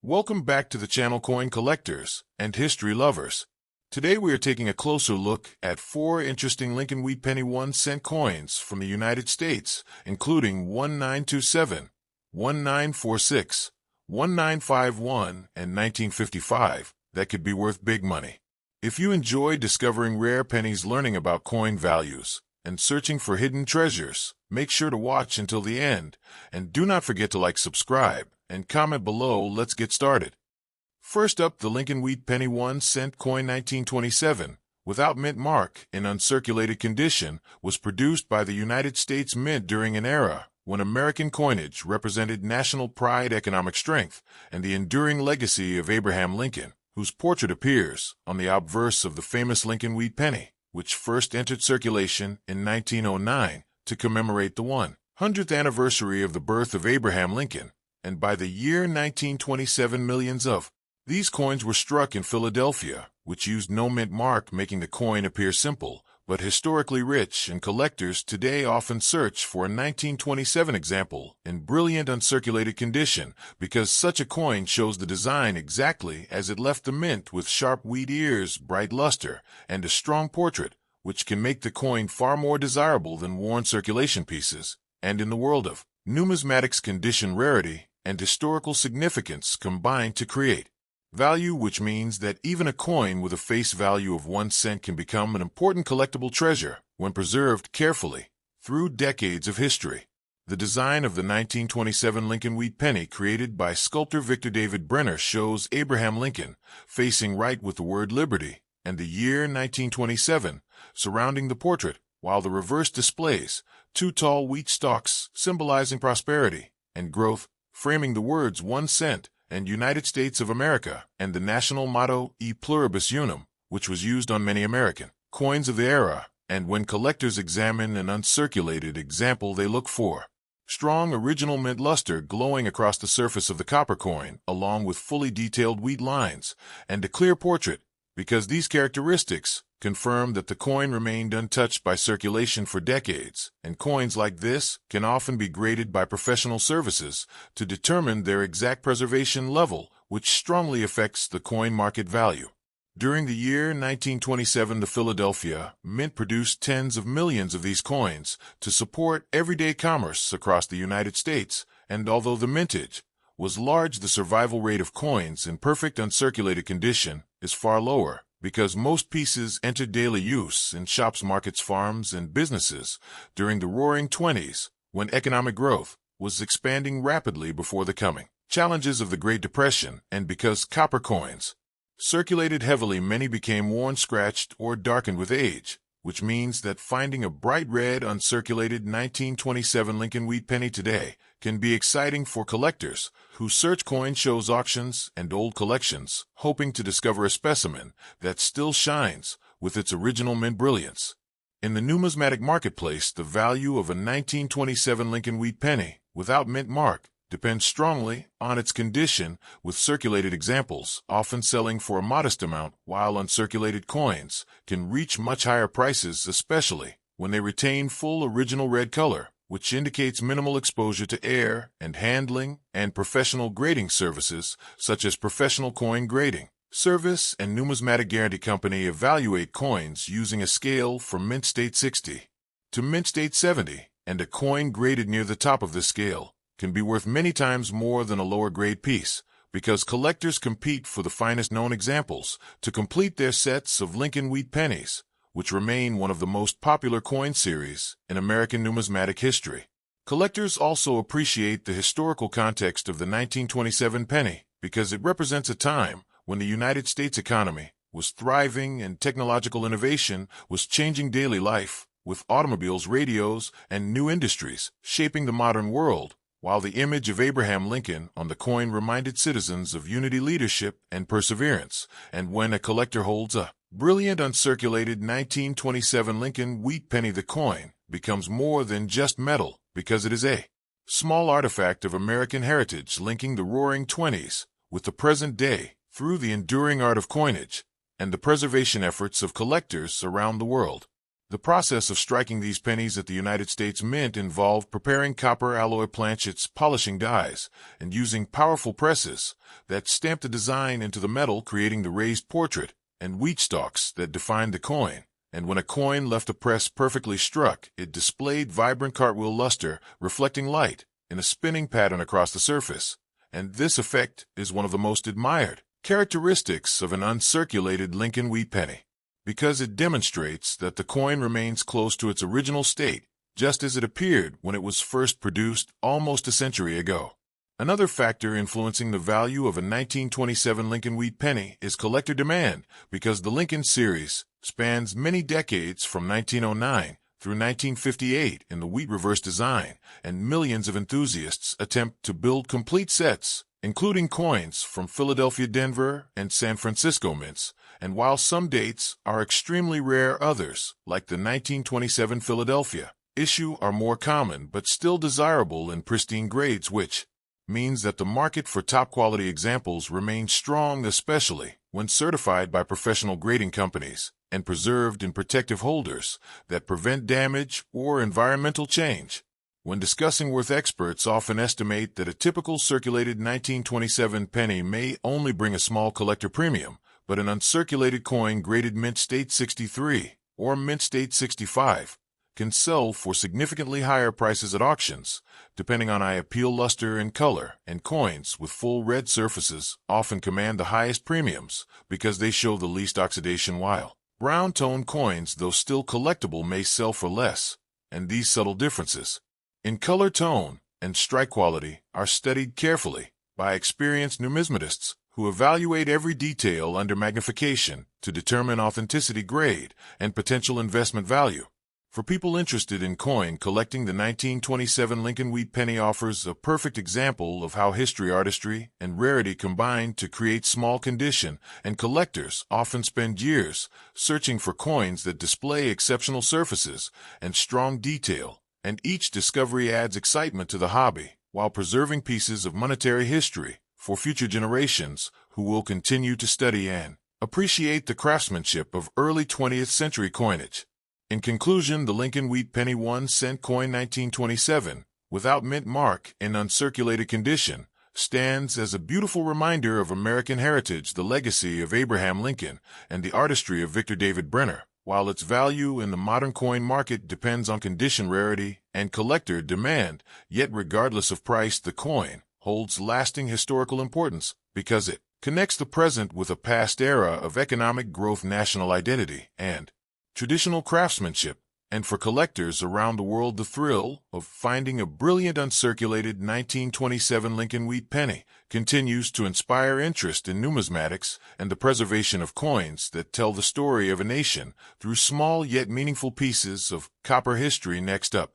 Welcome back to the channel Coin Collectors and History Lovers. Today we are taking a closer look at 4 interesting Lincoln Wheat Penny 1-cent coins from the United States, including 1927, 1946, 1951, and 1955, that could be worth big money. If you enjoy discovering rare pennies, learning about coin values, and searching for hidden treasures, make sure to watch until the end, and do not forget to subscribe, and comment below. Let's get started. First up, the Lincoln Wheat Penny 1-cent coin 1927, without mint mark, in uncirculated condition, was produced by the United States Mint during an era when American coinage represented national pride, economic strength, and the enduring legacy of Abraham Lincoln, whose portrait appears on the obverse of the famous Lincoln Wheat Penny, which first entered circulation in 1909 to commemorate the 100th anniversary of the birth of Abraham Lincoln, and by the year 1927 millions of these coins were struck in Philadelphia, which used no mint mark, making the coin appear simple, but historically rich, and collectors today often search for a 1927 example in brilliant uncirculated condition because such a coin shows the design exactly as it left the mint, with sharp wheat ears, bright luster, and a strong portrait, which can make the coin far more desirable than worn circulation pieces. And in the world of numismatics, condition, rarity, and historical significance combine to create value, which means that even a coin with a face value of 1 cent can become an important collectible treasure when preserved carefully through decades of history. The design of the 1927 Lincoln Wheat Penny, created by sculptor Victor David Brenner, shows Abraham Lincoln facing right with the word liberty and the year 1927 surrounding the portrait, while the reverse displays 2 tall wheat stalks symbolizing prosperity and growth, framing the words 1 cent and United States of America, and the national motto E pluribus unum, which was used on many American coins of the era. And when collectors examine an uncirculated example, they look for strong original mint luster glowing across the surface of the copper coin, along with fully detailed wheat lines and a clear portrait, because these characteristics confirm that the coin remained untouched by circulation for decades, and coins like this can often be graded by professional services to determine their exact preservation level, which strongly affects the coin market value. During the year 1927, the Philadelphia Mint produced tens of millions of these coins to support everyday commerce across the United States, and although the mintage was large, the survival rate of coins in perfect uncirculated condition is far lower, because most pieces entered daily use in shops, markets, farms, and businesses during the Roaring '20s, when economic growth was expanding rapidly before the coming challenges of the Great Depression, and because copper coins circulated heavily, many became worn, scratched, or darkened with age, which means that finding a bright red uncirculated 1927 Lincoln Wheat Penny today can be exciting for collectors who search coin shows, auctions, and old collections, hoping to discover a specimen that still shines with its original mint brilliance. In the numismatic marketplace, the value of a 1927 Lincoln Wheat Penny without mint mark depends strongly on its condition, with circulated examples often selling for a modest amount, while uncirculated coins can reach much higher prices, especially when they retain full original red color, which indicates minimal exposure to air and handling, and professional grading services such as Professional Coin Grading Service and Numismatic Guarantee Company evaluate coins using a scale from mint state 60 to mint state 70, and a coin graded near the top of this scale can be worth many times more than a lower grade piece, because collectors compete for the finest known examples to complete their sets of Lincoln Wheat Pennies, which remain one of the most popular coin series in American numismatic history. Collectors also appreciate the historical context of the 1927 penny, because it represents a time when the United States economy was thriving and technological innovation was changing daily life, with automobiles, radios, and new industries shaping the modern world, while the image of Abraham Lincoln on the coin reminded citizens of unity, leadership, and perseverance. And when a collector holds a brilliant uncirculated 1927 Lincoln Wheat Penny, the coin becomes more than just metal, because it is a small artifact of American heritage, linking the Roaring '20s with the present day through the enduring art of coinage and the preservation efforts of collectors around the world. The process of striking these pennies at the United States Mint involved preparing copper alloy planchets, polishing dies, and using powerful presses that stamped the design into the metal, creating the raised portrait and wheat stalks that defined the coin. And when a coin left a press perfectly struck, it displayed vibrant cartwheel luster, reflecting light in a spinning pattern across the surface. And this effect is one of the most admired characteristics of an uncirculated Lincoln wheat penny, because it demonstrates that the coin remains close to its original state, just as it appeared when it was first produced almost a century ago. Another factor influencing the value of a 1927 Lincoln wheat penny is collector demand, because the Lincoln series spans many decades from 1909 through 1958 in the wheat reverse design, and millions of enthusiasts attempt to build complete sets, including coins from Philadelphia, Denver, and San Francisco mints. And while some dates are extremely rare, others, like the 1927 Philadelphia issue, are more common but still desirable in pristine grades, which means that the market for top-quality examples remains strong, especially when certified by professional grading companies and preserved in protective holders that prevent damage or environmental change. When discussing worth, experts often estimate that a typical circulated 1927 penny may only bring a small collector premium, but an uncirculated coin graded mint state 63 or mint state 65 can sell for significantly higher prices at auctions, depending on eye appeal, luster, and color, and coins with full red surfaces often command the highest premiums because they show the least oxidation, while brown tone coins, though still collectible, may sell for less. And these subtle differences in color, tone, and strike quality are studied carefully by experienced numismatists who evaluate every detail under magnification to determine authenticity, grade, and potential investment value. For people interested in coin collecting, the 1927 Lincoln wheat penny offers a perfect example of how history, artistry, and rarity combine to create small condition, and collectors often spend years searching for coins that display exceptional surfaces and strong detail, and each discovery adds excitement to the hobby while preserving pieces of monetary history for future generations who will continue to study and appreciate the craftsmanship of early 20th century coinage. In conclusion, the Lincoln wheat penny 1-cent coin 1927, without mint mark in uncirculated condition, stands as a beautiful reminder of American heritage, the legacy of Abraham Lincoln, and the artistry of Victor David Brenner. While its value in the modern coin market depends on condition, rarity, and collector demand, yet regardless of price, the coin holds lasting historical importance because it connects the present with a past era of economic growth, national identity, and traditional craftsmanship. And for collectors around the world, the thrill of finding a brilliant uncirculated 1927 Lincoln wheat penny continues to inspire interest in numismatics and the preservation of coins that tell the story of a nation through small yet meaningful pieces of copper history. Next up,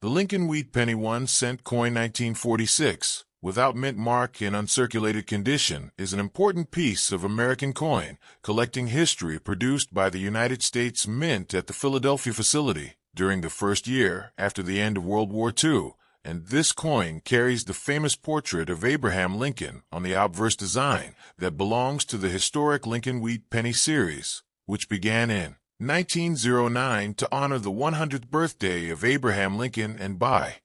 the Lincoln wheat penny 1-cent coin 1946, without mint mark in uncirculated condition, is an important piece of American coin collecting history produced by the United States Mint at the Philadelphia facility during the first year after the end of World War II, and this coin carries the famous portrait of Abraham Lincoln on the obverse design that belongs to the historic Lincoln wheat penny series, which began in 1909 to honor the 100th birthday of Abraham Lincoln, and by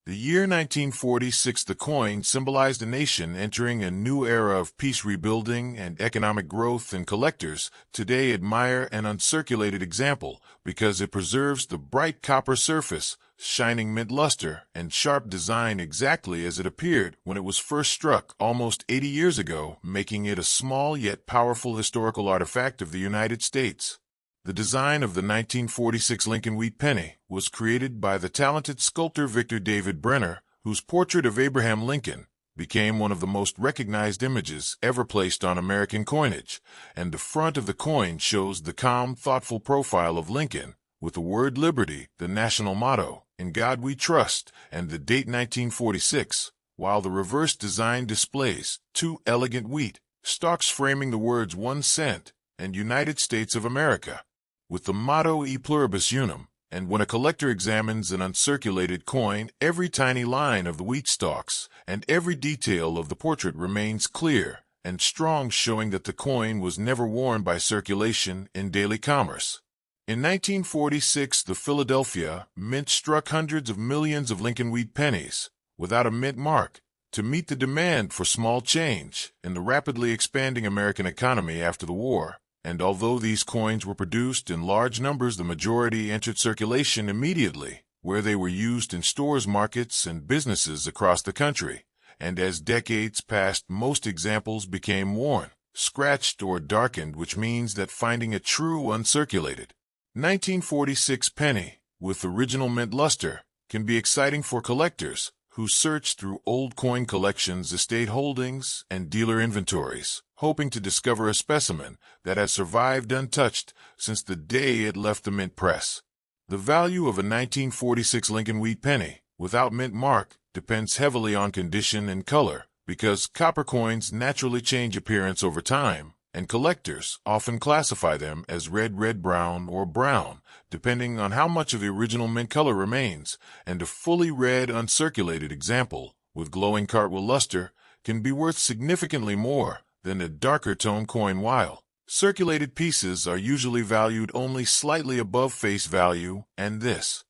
the year 1946, the coin symbolized a nation entering a new era of peace, rebuilding, and economic growth, and collectors today admire an uncirculated example because it preserves the bright copper surface, shining mint luster, and sharp design exactly as it appeared when it was first struck almost 80 years ago, making it a small yet powerful historical artifact of the United States. The design of the 1946 Lincoln wheat penny was created by the talented sculptor Victor David Brenner, whose portrait of Abraham Lincoln became one of the most recognized images ever placed on American coinage, and the front of the coin shows the calm, thoughtful profile of Lincoln, with the word liberty, the national motto, "In God We Trust," and the date 1946, while the reverse design displays two elegant wheat stalks framing the words 1 cent and United States of America, with the motto E pluribus unum. And when a collector examines an uncirculated coin, every tiny line of the wheat stalks and every detail of the portrait remains clear and strong, showing that the coin was never worn by circulation in daily commerce. In 1946, the Philadelphia Mint struck hundreds of millions of Lincoln wheat pennies, without a mint mark, to meet the demand for small change in the rapidly expanding American economy after the war. And although these coins were produced in large numbers, the majority entered circulation immediately, where they were used in stores, markets, and businesses across the country. And as decades passed, most examples became worn, scratched, or darkened, which means that finding a true uncirculated 1946 penny with original mint luster can be exciting for collectors who search through old coin collections, estate holdings, and dealer inventories, hoping to discover a specimen that has survived untouched since the day it left the mint press. The value of a 1946 Lincoln wheat penny without mint mark depends heavily on condition and color, because copper coins naturally change appearance over time, and collectors often classify them as red, brown, or brown, depending on how much of the original mint color remains, and a fully red uncirculated example with glowing cartwheel luster can be worth significantly more than a darker tone coin, while circulated pieces are usually valued only slightly above face value, and this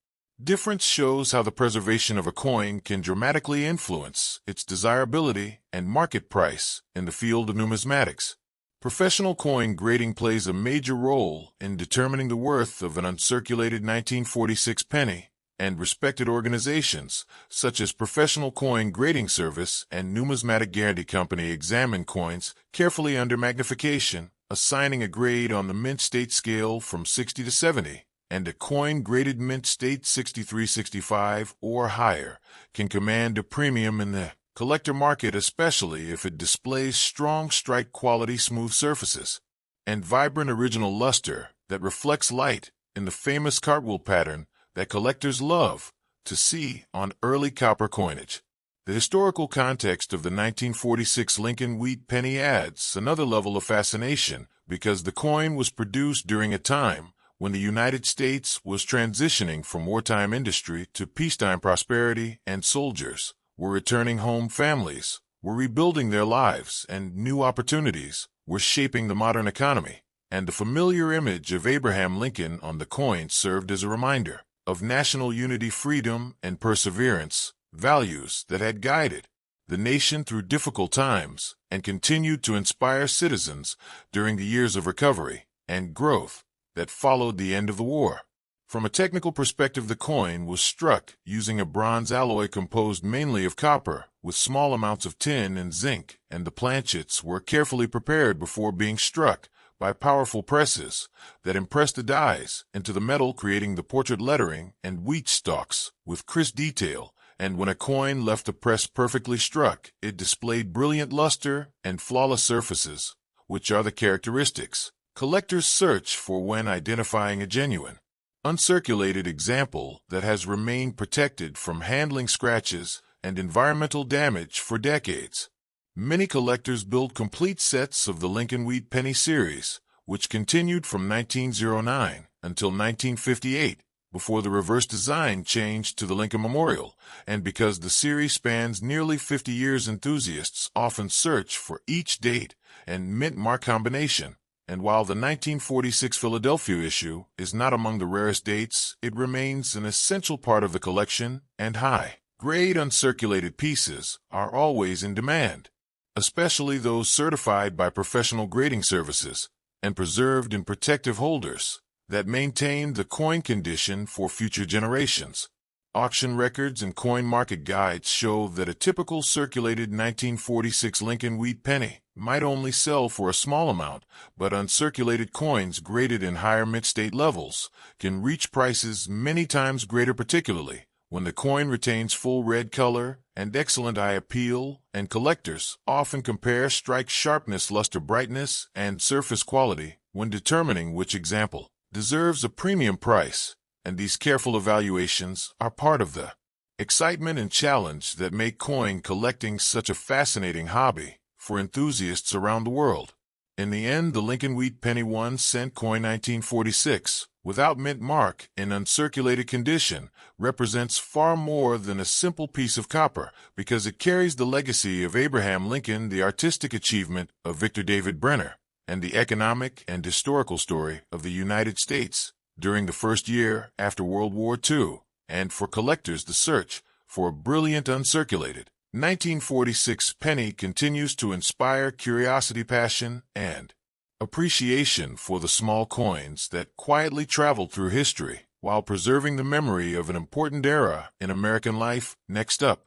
difference shows how the preservation of a coin can dramatically influence its desirability and market price in the field of numismatics. Professional coin grading plays a major role in determining the worth of an uncirculated 1946 penny, and respected organizations such as Professional Coin Grading Service and Numismatic Guarantee Company examine coins carefully under magnification, assigning a grade on the mint state scale from 60 to 70, and a coin graded mint state 63-65 or higher can command a premium in the collector market, especially if it displays strong strike quality, smooth surfaces, and vibrant original luster that reflects light in the famous cartwheel pattern that collectors love to see on early copper coinage. The historical context of the 1946 Lincoln wheat penny adds another level of fascination, because the coin was produced during a time when the United States was transitioning from wartime industry to peacetime prosperity, and soldiers were returning home, families were rebuilding their lives, and new opportunities were shaping the modern economy. And the familiar image of Abraham Lincoln on the coin served as a reminder of national unity, freedom, and perseverance, values that had guided the nation through difficult times and continued to inspire citizens during the years of recovery and growth that followed the end of the war. From a technical perspective, the coin was struck using a bronze alloy composed mainly of copper, with small amounts of tin and zinc, and the planchets were carefully prepared before being struck by powerful presses that impressed the dies into the metal, creating the portrait lettering and wheat stalks with crisp detail. And when a coin left the press perfectly struck, it displayed brilliant luster and flawless surfaces, which are the characteristics collectors search for when identifying a genuine uncirculated example that has remained protected from handling, scratches, and environmental damage for decades. Many collectors build complete sets of the Lincoln wheat penny series, which continued from 1909 until 1958, before the reverse design changed to the Lincoln Memorial. And because the series spans nearly 50 years, enthusiasts often search for each date and mint mark combination. And while the 1946 Philadelphia issue is not among the rarest dates, it remains an essential part of the collection, and high-grade uncirculated pieces are always in demand, especially those certified by professional grading services and preserved in protective holders that maintain the coin condition for future generations. Auction records and coin market guides show that a typical circulated 1946 Lincoln wheat penny might only sell for a small amount, but uncirculated coins graded in higher mint state levels can reach prices many times greater, particularly when the coin retains full red color and excellent eye appeal, and collectors often compare strike sharpness, luster, brightness, and surface quality when determining which example deserves a premium price. And these careful evaluations are part of the excitement and challenge that make coin collecting such a fascinating hobby for enthusiasts around the world. In the end, the Lincoln wheat penny 1-cent coin 1946, without mint mark, in uncirculated condition, represents far more than a simple piece of copper, because it carries the legacy of Abraham Lincoln, the artistic achievement of Victor David Brenner, and the economic and historical story of the United States. during the first year after World War II, and for collectors the search for a brilliant uncirculated 1946 penny continues to inspire curiosity, passion, and appreciation for the small coins that quietly traveled through history while preserving the memory of an important era in American life. Next up,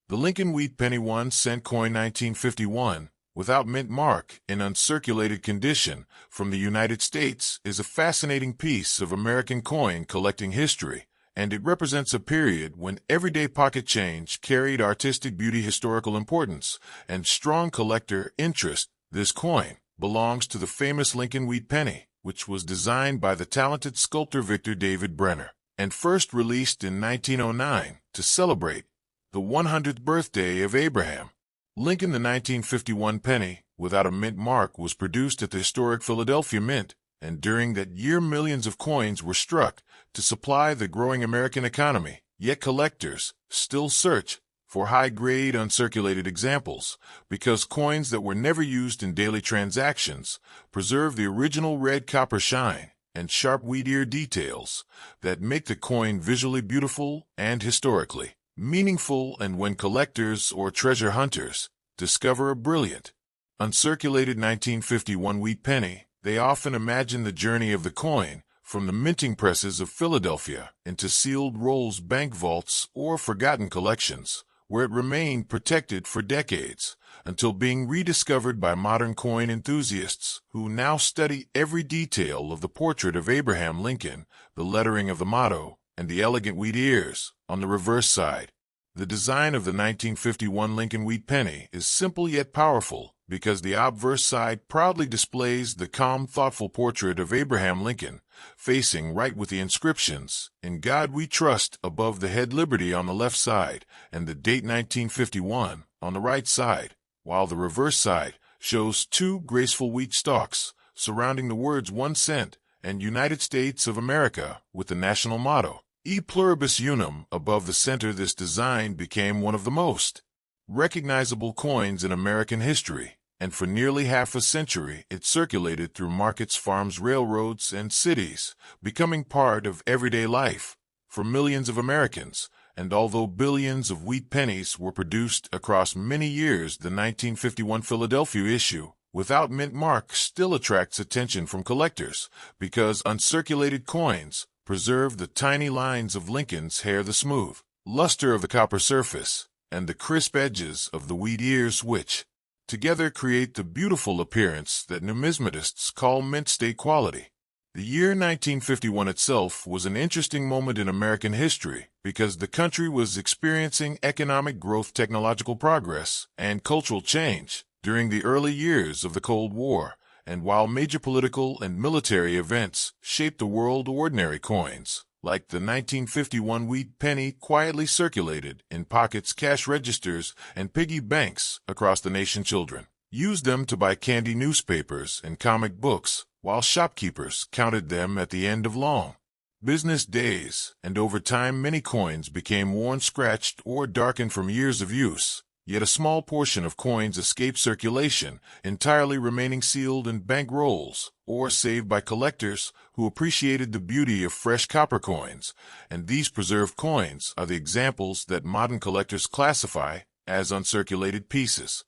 the Lincoln Wheat Penny 1-cent coin 1951, without mint mark, in uncirculated condition, from the United States, is a fascinating piece of American coin collecting history, and it represents a period when everyday pocket change carried artistic beauty, historical importance, and strong collector interest. This coin belongs to the famous Lincoln Wheat Penny, which was designed by the talented sculptor Victor David Brenner, and first released in 1909 to celebrate the 100th birthday of Abraham Lincoln. The 1951 penny, without a mint mark, was produced at the historic Philadelphia Mint, and during that year millions of coins were struck to supply the growing American economy. Yet collectors still search for high-grade uncirculated examples, because coins that were never used in daily transactions preserve the original red copper shine and sharp wheat ear details that make the coin visually beautiful and historically meaningful. And when collectors or treasure hunters discover a brilliant, uncirculated 1951 wheat penny, they often imagine the journey of the coin from the minting presses of Philadelphia into sealed rolls, bank vaults, or forgotten collections, where it remained protected for decades, until being rediscovered by modern coin enthusiasts who now study every detail of the portrait of Abraham Lincoln, the lettering of the motto, and the elegant wheat ears on the reverse side. The design of the 1951 Lincoln Wheat Penny is simple yet powerful, because the obverse side proudly displays the calm, thoughtful portrait of Abraham Lincoln, facing right with the inscriptions, "In God We Trust," above the head, "Liberty" on the left side, and the date 1951 on the right side, while the reverse side shows two graceful wheat stalks surrounding the words 1 cent and United States of America, with the national motto, E Pluribus Unum, above the center. This design became one of the most recognizable coins in American history, and for nearly half a century it circulated through markets, farms, railroads, and cities, becoming part of everyday life for millions of Americans. And although billions of wheat pennies were produced across many years, the 1951 Philadelphia issue, without mint mark, still attracts attention from collectors, because uncirculated coins preserve the tiny lines of Lincoln's hair, the smooth luster of the copper surface, and the crisp edges of the wheat ears, which together create the beautiful appearance that numismatists call mint state quality. The year 1951 itself was an interesting moment in American history, because the country was experiencing economic growth, technological progress, and cultural change during the early years of the Cold War. And while major political and military events shaped the world, ordinary coins, like the 1951 wheat penny, quietly circulated in pockets, cash registers, and piggy banks across the nation. Children used them to buy candy, newspapers, and comic books, while shopkeepers counted them at the end of long business days. And over time, many coins became worn, scratched, or darkened from years of use. Yet a small portion of coins escaped circulation, entirely remaining sealed in bank rolls, or saved by collectors who appreciated the beauty of fresh copper coins. And these preserved coins are the examples that modern collectors classify as uncirculated pieces.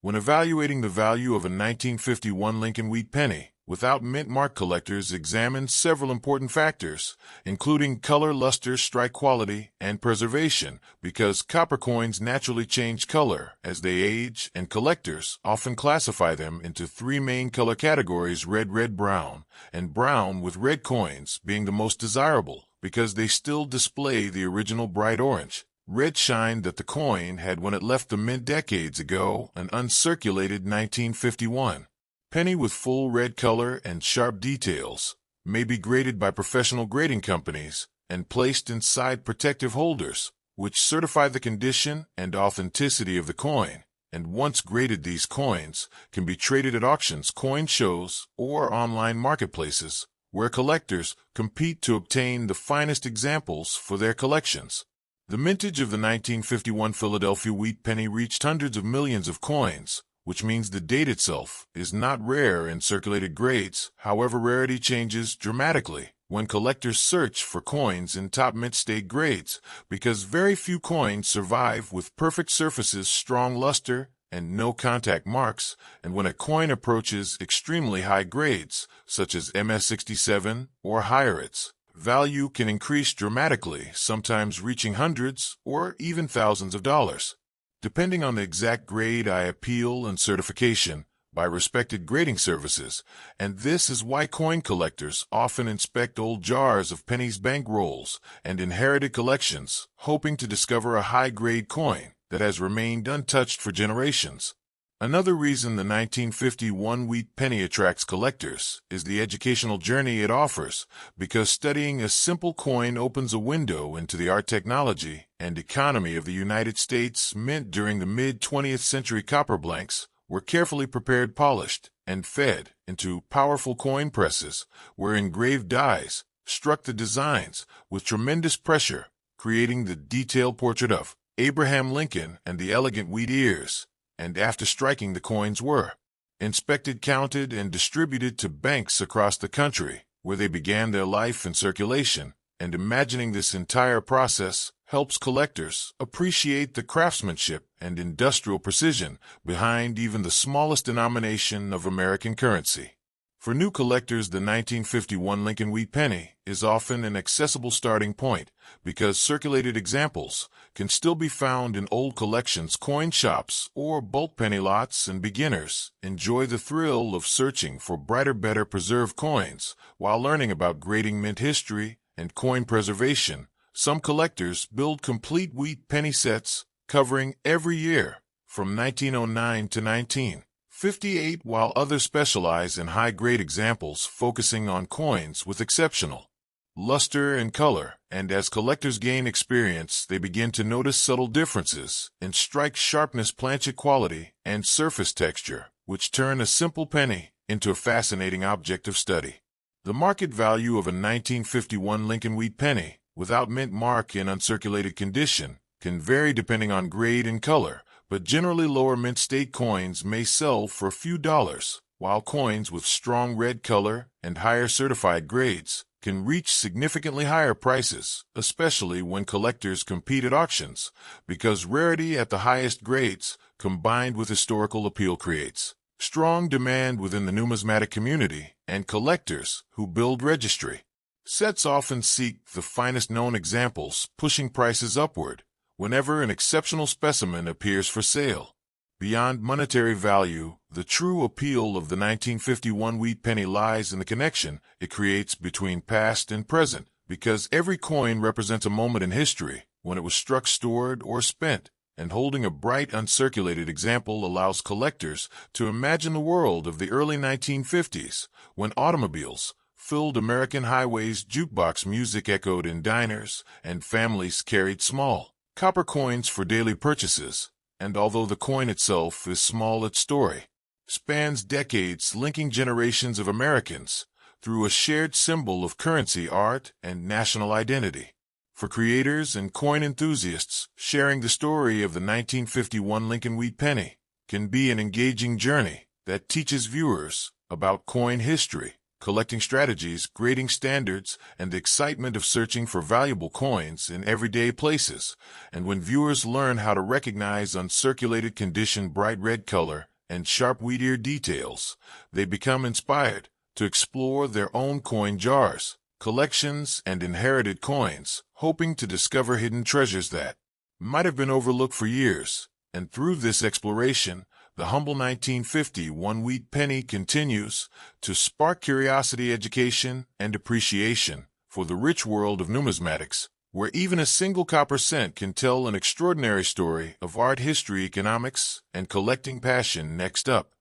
When evaluating the value of a 1951 Lincoln Wheat Penny without mint mark, collectors examine several important factors, including color, luster, strike quality, and preservation, because copper coins naturally change color as they age, and collectors often classify them into three main color categories: red, brown, and brown, with red coins being the most desirable because they still display the original bright orange red shine that the coin had when it left the mint decades ago. An uncirculated 1951 penny with full red color and sharp details may be graded by professional grading companies and placed inside protective holders, which certify the condition and authenticity of the coin. And once graded, these coins can be traded at auctions, coin shows, or online marketplaces, where collectors compete to obtain the finest examples for their collections. The mintage of the 1951 Philadelphia Wheat Penny reached hundreds of millions of coins, which means the date itself is not rare in circulated grades. However, rarity changes dramatically when collectors search for coins in top mint state grades, because very few coins survive with perfect surfaces, strong luster, and no contact marks, and when a coin approaches extremely high grades, such as MS67 or higher, its value can increase dramatically, sometimes reaching hundreds or even thousands of dollars. Depending on the exact grade, I appeal and certification by respected grading services, and this is why coin collectors often inspect old jars of pennies, bank rolls, and inherited collections, hoping to discover a high-grade coin that has remained untouched for generations. Another reason the 1951 wheat penny attracts collectors is the educational journey it offers, because studying a simple coin opens a window into the art, technology, and economy of the United States Mint during the mid-20th century. Copper blanks were carefully prepared, polished, and fed into powerful coin presses, where engraved dies struck the designs with tremendous pressure, creating the detailed portrait of Abraham Lincoln and the elegant wheat ears. And after striking, the coins were inspected, counted, and distributed to banks across the country, where they began their life in circulation. And imagining this entire process helps collectors appreciate the craftsmanship and industrial precision behind even the smallest denomination of American currency. For new collectors, the 1951 Lincoln wheat penny is often an accessible starting point, because circulated examples can still be found in old collections, coin shops, or bulk penny lots, and beginners enjoy the thrill of searching for brighter, better preserved coins while learning about grading, mint history, and coin preservation. Some collectors build complete wheat penny sets covering every year from 1909 to 1958, while others specialize in high-grade examples focusing on coins with exceptional luster and color. And as collectors gain experience, they begin to notice subtle differences in strike sharpness, planchet quality, and surface texture, which turn a simple penny into a fascinating object of study. The market value of a 1951 Lincoln wheat penny without mint mark in uncirculated condition can vary depending on grade and color, but generally lower mint state coins may sell for a few dollars, while coins with strong red color and higher certified grades can reach significantly higher prices, especially when collectors compete at auctions, because rarity at the highest grades combined with historical appeal creates strong demand within the numismatic community, and collectors who build registry sets often seek the finest known examples, pushing prices upward whenever an exceptional specimen appears for sale. Beyond monetary value, the true appeal of the 1951 wheat penny lies in the connection it creates between past and present, because every coin represents a moment in history when it was struck, stored, or spent, and holding a bright uncirculated example allows collectors to imagine the world of the early 1950s, when automobiles filled American highways, jukebox music echoed in diners, and families carried small copper coins for daily purchases. And although the coin itself is small, its story spans decades, linking generations of Americans through a shared symbol of currency, art, and national identity. For creators and coin enthusiasts, sharing the story of the 1951 Lincoln wheat penny can be an engaging journey that teaches viewers about coin history, collecting strategies, grading standards, and the excitement of searching for valuable coins in everyday places. And when viewers learn how to recognize uncirculated condition, bright red color, and sharp wheat ear details, they become inspired to explore their own coin jars, collections, and inherited coins, hoping to discover hidden treasures that might have been overlooked for years. And through this exploration, the humble 1951 wheat penny continues to spark curiosity, education, and appreciation for the rich world of numismatics, where even a single copper cent can tell an extraordinary story of art, history, economics, and collecting passion. Next up,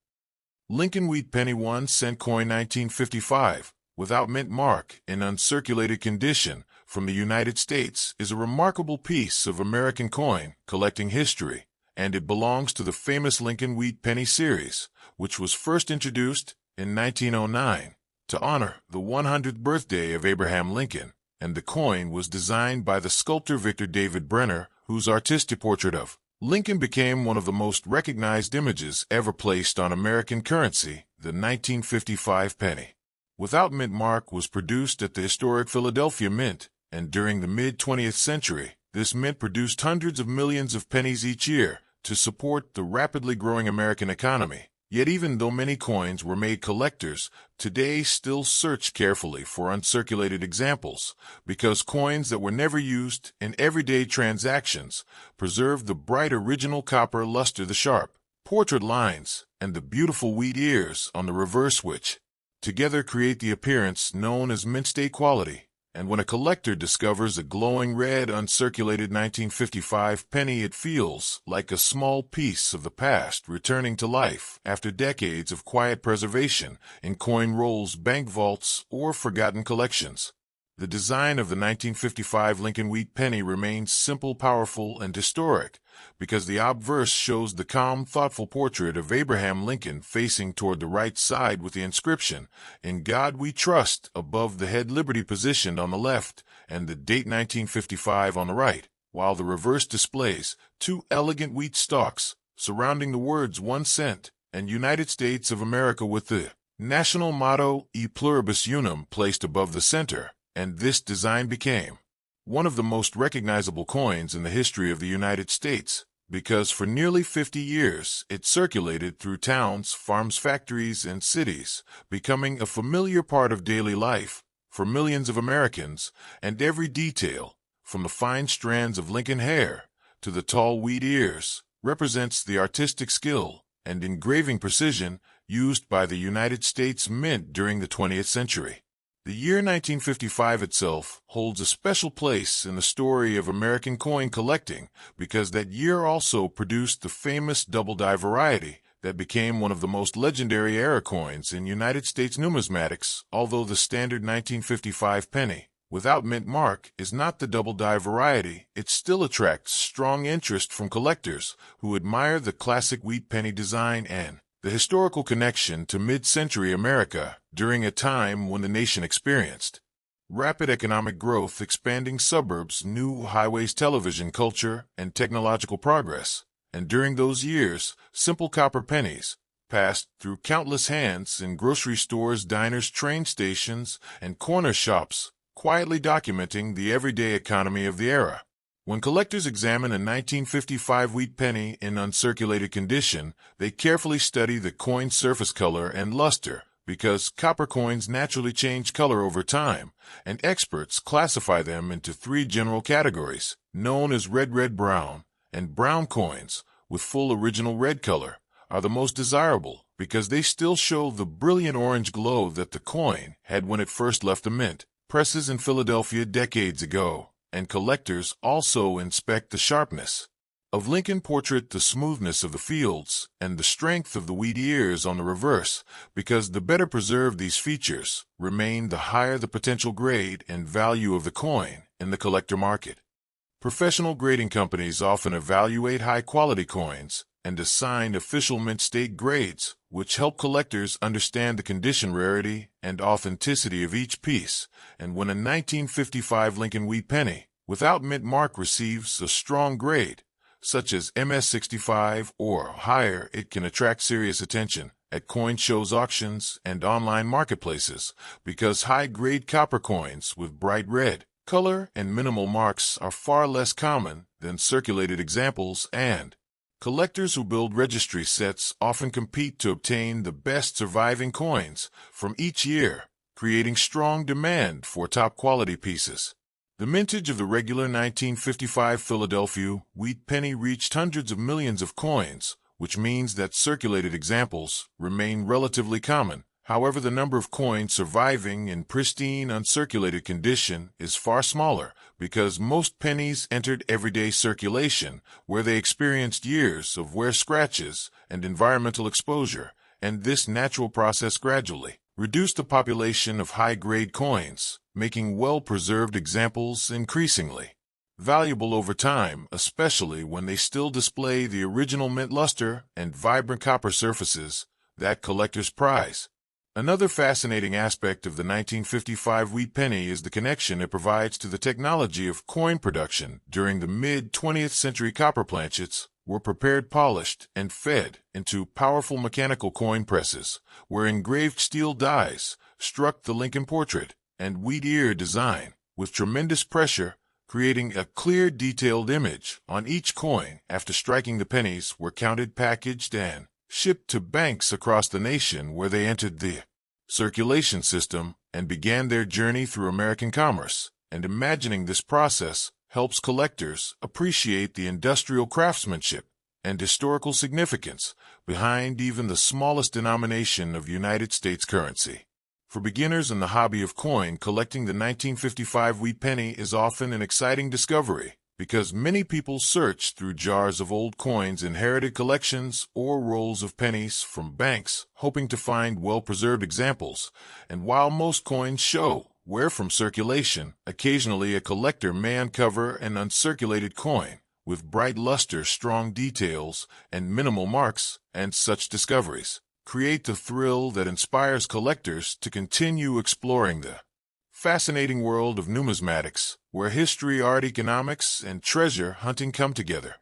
Lincoln wheat penny 1 cent coin 1955, without mint mark, in uncirculated condition, from the United States, is a remarkable piece of American coin collecting history, and it belongs to the famous Lincoln wheat penny series, which was first introduced in 1909 to honor the 100th birthday of Abraham Lincoln, and the coin was designed by the sculptor Victor David Brenner, whose artistic portrait of Lincoln became one of the most recognized images ever placed on American currency, the 1955 penny. without mint mark was produced at the historic Philadelphia Mint, and during the mid-20th century, this mint produced hundreds of millions of pennies each year to support the rapidly growing American economy. Yet even though many coins were made, collectors today still search carefully for uncirculated examples, because coins that were never used in everyday transactions preserve the bright original copper luster, the sharp portrait lines, and the beautiful wheat ears on the reverse, which together create the appearance known as mint state quality. And when a collector discovers a glowing red uncirculated 1955 penny, it feels like a small piece of the past returning to life after decades of quiet preservation in coin rolls, bank vaults, or forgotten collections. The design of the 1955 Lincoln wheat penny remains simple, powerful, and historic because the obverse shows the calm, thoughtful portrait of Abraham Lincoln facing toward the right side with the inscription, "In God We Trust," above the head, liberty positioned on the left, and the date 1955 on the right, while the reverse displays two elegant wheat stalks surrounding the words 1 cent and United States of America with the national motto E Pluribus Unum placed above the center. And this design became one of the most recognizable coins in the history of the United States, because for nearly 50 years it circulated through towns, farms, factories, and cities, becoming a familiar part of daily life for millions of Americans, and every detail, from the fine strands of Lincoln hair to the tall wheat ears, represents the artistic skill and engraving precision used by the United States Mint during the 20th century. The year 1955 itself holds a special place in the story of American coin collecting because that year also produced the famous double die variety that became one of the most legendary era coins in United States numismatics. Although the standard 1955 penny without mint mark is not the double die variety, it still attracts strong interest from collectors who admire the classic wheat penny design and the historical connection to mid-century America during a time when the nation experienced rapid economic growth, expanding suburbs, new highways, television, culture, and technological progress. And during those years, simple copper pennies passed through countless hands in grocery stores, diners, train stations, and corner shops, quietly documenting the everyday economy of the era. When collectors examine a 1955 wheat penny in uncirculated condition, they carefully study the coin's surface color and luster, because copper coins naturally change color over time, and experts classify them into three general categories, known as red, brown, and brown coins with full original red color are the most desirable because they still show the brilliant orange glow that the coin had when it first left the mint presses in Philadelphia decades ago. And collectors also inspect the sharpness of Lincoln portrait, the smoothness of the fields, and the strength of the wheat ears on the reverse, because the better preserved these features remain, the higher the potential grade and value of the coin in the collector market. Professional grading companies often evaluate high-quality coins and assign official mint state grades, which help collectors understand the condition, rarity, and authenticity of each piece. And when a 1955 Lincoln wheat penny without mint mark receives a strong grade, such as MS65 or higher, it can attract serious attention at coin shows, auctions, and online marketplaces, because high-grade copper coins with bright red color and minimal marks are far less common than circulated examples, and collectors who build registry sets often compete to obtain the best surviving coins from each year, creating strong demand for top-quality pieces. The mintage of the regular 1955 Philadelphia wheat penny reached hundreds of millions of coins, which means that circulated examples remain relatively common. However, the number of coins surviving in pristine, uncirculated condition is far smaller because most pennies entered everyday circulation, where they experienced years of wear, scratches, and environmental exposure, and this natural process gradually reduced the population of high-grade coins, making well-preserved examples increasingly valuable over time, especially when they still display the original mint luster and vibrant copper surfaces that collectors prize. Another fascinating aspect of the 1955 wheat penny is the connection it provides to the technology of coin production. During the mid-20th century, copper planchets were prepared, polished, and fed into powerful mechanical coin presses, where engraved steel dies struck the Lincoln portrait and wheat ear design with tremendous pressure, creating a clear, detailed image on each coin. After striking, the pennies were counted, packaged, and shipped to banks across the nation, where they entered the circulation system and began their journey through American commerce. And imagining this process helps collectors appreciate the industrial craftsmanship and historical significance behind even the smallest denomination of United States currency. For beginners in the hobby of coin collecting, the 1955 wheat penny is often an exciting discovery, because many people search through jars of old coins, inherited collections, or rolls of pennies from banks, hoping to find well-preserved examples. And while most coins show wear from circulation, occasionally a collector may uncover an uncirculated coin with bright luster, strong details, and minimal marks, and such discoveries create the thrill that inspires collectors to continue exploring the fascinating world of numismatics, where history, art, economics, and treasure hunting come together.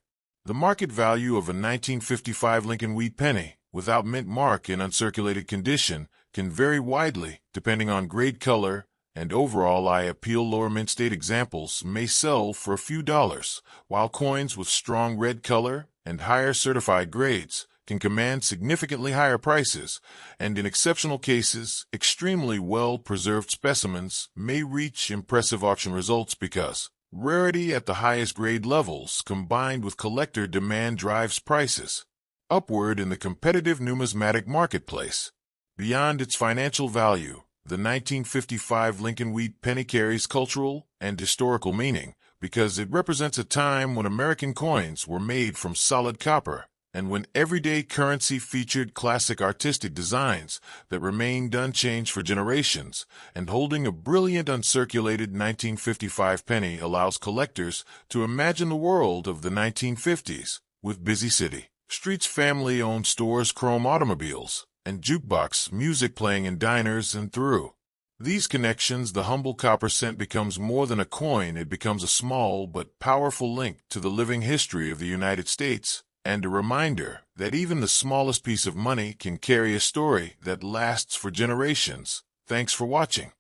The market value of a 1955 Lincoln wheat penny, without mint mark, in uncirculated condition, can vary widely depending on grade, color, and overall eye appeal. Lower mint state examples may sell for a few dollars, while coins with strong red color and higher certified grades can command significantly higher prices, and in exceptional cases, extremely well-preserved specimens may reach impressive auction results because rarity at the highest grade levels combined with collector demand drives prices upward in the competitive numismatic marketplace. Beyond its financial value, the 1955 Lincoln wheat penny carries cultural and historical meaning because it represents a time when American coins were made from solid copper, and when everyday currency featured classic artistic designs that remained unchanged for generations. And holding a brilliant uncirculated 1955 penny allows collectors to imagine the world of the 1950s, with busy city streets, family-owned stores, chrome automobiles, and jukebox music playing in diners. And through these connections, the humble copper cent becomes more than a coin. It becomes a small but powerful link to the living history of the United States, and a reminder that even the smallest piece of money can carry a story that lasts for generations. Thanks for watching.